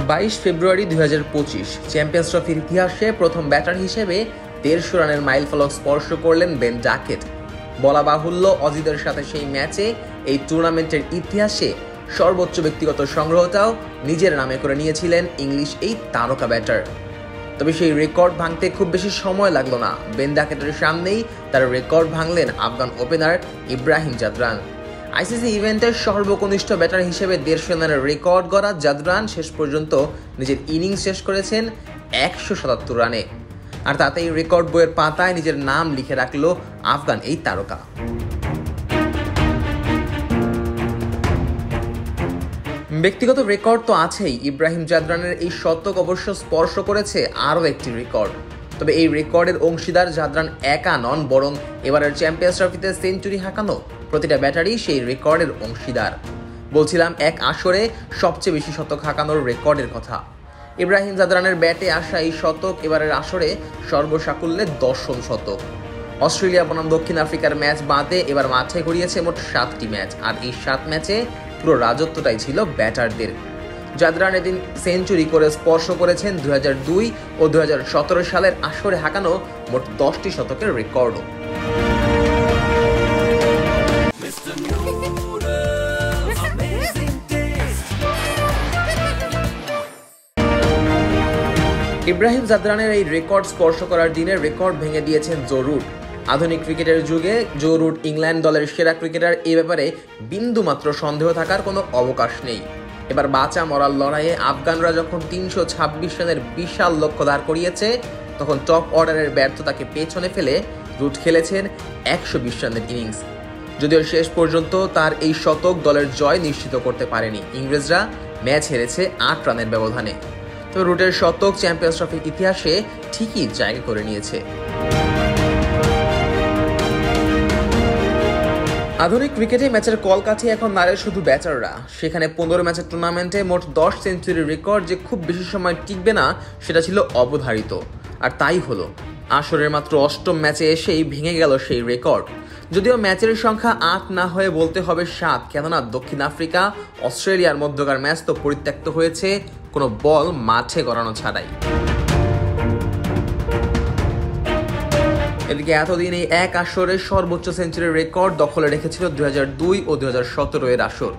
22 ফেব্রুয়ারি 2025 champions ট্রফির ইতিহাসে প্রথম ব্যাটার হিসেবে 150 রানের মাইলফলক স্পর্শ করলেন বেন ডাকেট। বলা বাহুল্য, অজিদের সাথে সেই ম্যাচে এই টুর্নামেন্টের ইতিহাসে সর্বোচ্চ ব্যক্তিগত সংগ্রহটাও নিজের নামে করে নিয়েছিলেন ইংলিশ এই তারকা ব্যাটার। তবে সেই রেকর্ড ভাঙতে খুব বেশি সময় লাগলো না। বেন ডাকেটের সামনেই তার রেকর্ড ভাঙলেন Afghan opener Ibrahim Zadran. ICC ইভেন্টের সর্বকনিষ্ঠ ব্যাটার হিসেবে 150 রানের রেকর্ড গড়া জাদরান শেষ পর্যন্ত নিজের ইনিংস শেষ করেছেন 177 রানে, আর তাতেই রেকর্ড বইয়ের পাতায় নিজের নাম লিখে রাখল আফগান এই তারকা। ব্যক্তিগত রেকর্ড তো আছেই, ইব্রাহিম জাদরানের এই শতক অবশ্য স্পর্শ করেছে আরও একটি রেকর্ড। তবে এই রেকর্ডের অংশীদার জাদরান একা নন, বরং এবারের চ্যাম্পিয়ন্স ট্রফিতে সেঞ্চুরি হাঁকানো প্রতিটা ব্যাটারই সেই রেকর্ডের অংশীদার। বলছিলাম এক আসরে সবচেয়ে বেশি শতক হাঁকানোর রেকর্ডের কথা। ইব্রাহিম জাদরানের ব্যাটে আসা এই শতক এবারের আসরে সর্বসাকুল্যে 10ম শতক। অস্ট্রেলিয়া বনাম দক্ষিণ আফ্রিকার ম্যাচ বাদে এবার মাঠে গড়িয়েছে মোট 7টি ম্যাচ, আর এই 7 ম্যাচে পুরো রাজত্বটাই ছিল ব্যাটারদের। জাদরান এদিন সেঞ্চুরি করে স্পর্শ করেছেন 2002 ও 2017 সালের আসরে হাঁকানো মোট 10টি শতকের রেকর্ডও। ইব্রাহিম জাদরানের এই রেকর্ড স্পর্শ করার দিনে রেকর্ড ভেঙে দিয়েছেন জো রুট। আধুনিক ক্রিকেটের যুগে জো রুট ইংল্যান্ড দলের সেরা ক্রিকেটার, এ ব্যাপারে বিন্দুমাত্র সন্দেহ থাকার কোনো অবকাশ নেই। এবার বাঁচা মরার লড়াইয়ে আফগানরা যখন 326 রানের বিশাল লক্ষ্য দাঁড় করিয়েছে, তখন টপ অর্ডারের ব্যর্থতাকে পেছনে ফেলে রুট খেলেছেন 120 রানের ইনিংস। যদিও শেষ পর্যন্ত তার এই শতক দলের জয় নিশ্চিত করতে পারেনি। ইংরেজরা ম্যাচ হেরেছে 8 রানের ব্যবধানে। তবে রুটের শতক চ্যাম্পিয়ন্স ট্রফির ইতিহাসে ঠিকই জায়গা করে নিয়েছে। আধুনিক ক্রিকেটে ম্যাচের কলকাঠি এখন নাড়ে শুধু ব্যাটাররা। সেখানে 15 ম্যাচের টুর্নামেন্টে মোট 10 সেঞ্চুরির রেকর্ড যে খুব বেশি সময় টিকবে না, সেটা ছিল অবধারিত, আর তাই হলো। আসরের মাত্র 8ম ম্যাচে এসেই ভেঙে গেল সেই রেকর্ড। যদিও ম্যাচের সংখ্যা 8 না হয়ে বলতে হবে 7, কেননা দক্ষিণ আফ্রিকা অস্ট্রেলিয়ার মধ্যকার ম্যাচ তো পরিত্যক্ত হয়েছে কোনো বল মাঠে গড়ানো ছাড়াই। এদিকে এতদিন এই এক আসরে সর্বোচ্চ সেঞ্চুরির রেকর্ড দখলে রেখেছিল 2002 ও 2017 এর আসর।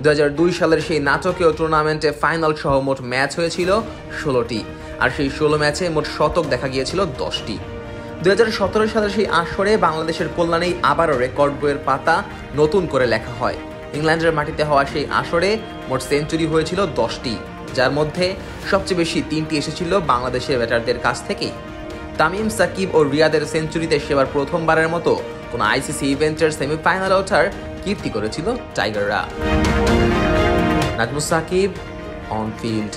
2002 সালের সেই নাটকীয় টুর্নামেন্টে ফাইনাল সহ মোট ম্যাচ হয়েছিল 16টি, আর সেই 16 ম্যাচে মোট শতক দেখা গিয়েছিল 10টি। 2017 সালের সেই আসরে বাংলাদেশের কল্যাণেই আবারও রেকর্ড বইয়ের পাতা নতুন করে লেখা হয়। ইংল্যান্ডের মাটিতে হওয়া সেই আসরে মোট সেঞ্চুরি হয়েছিল 10টি, যার মধ্যে সবচেয়ে বেশি 3টি এসেছিল বাংলাদেশের ব্যাটারদের কাছ থেকেই। তামিম, সাকিব ও রিয়াদের সেঞ্চুরিতে সেবার প্রথমবারের মতো কোনো আইসিসি ইভেন্টের সেমিফাইনালে ওঠার কীর্তি করেছিল টাইগাররা। Najmus Shakib, on field.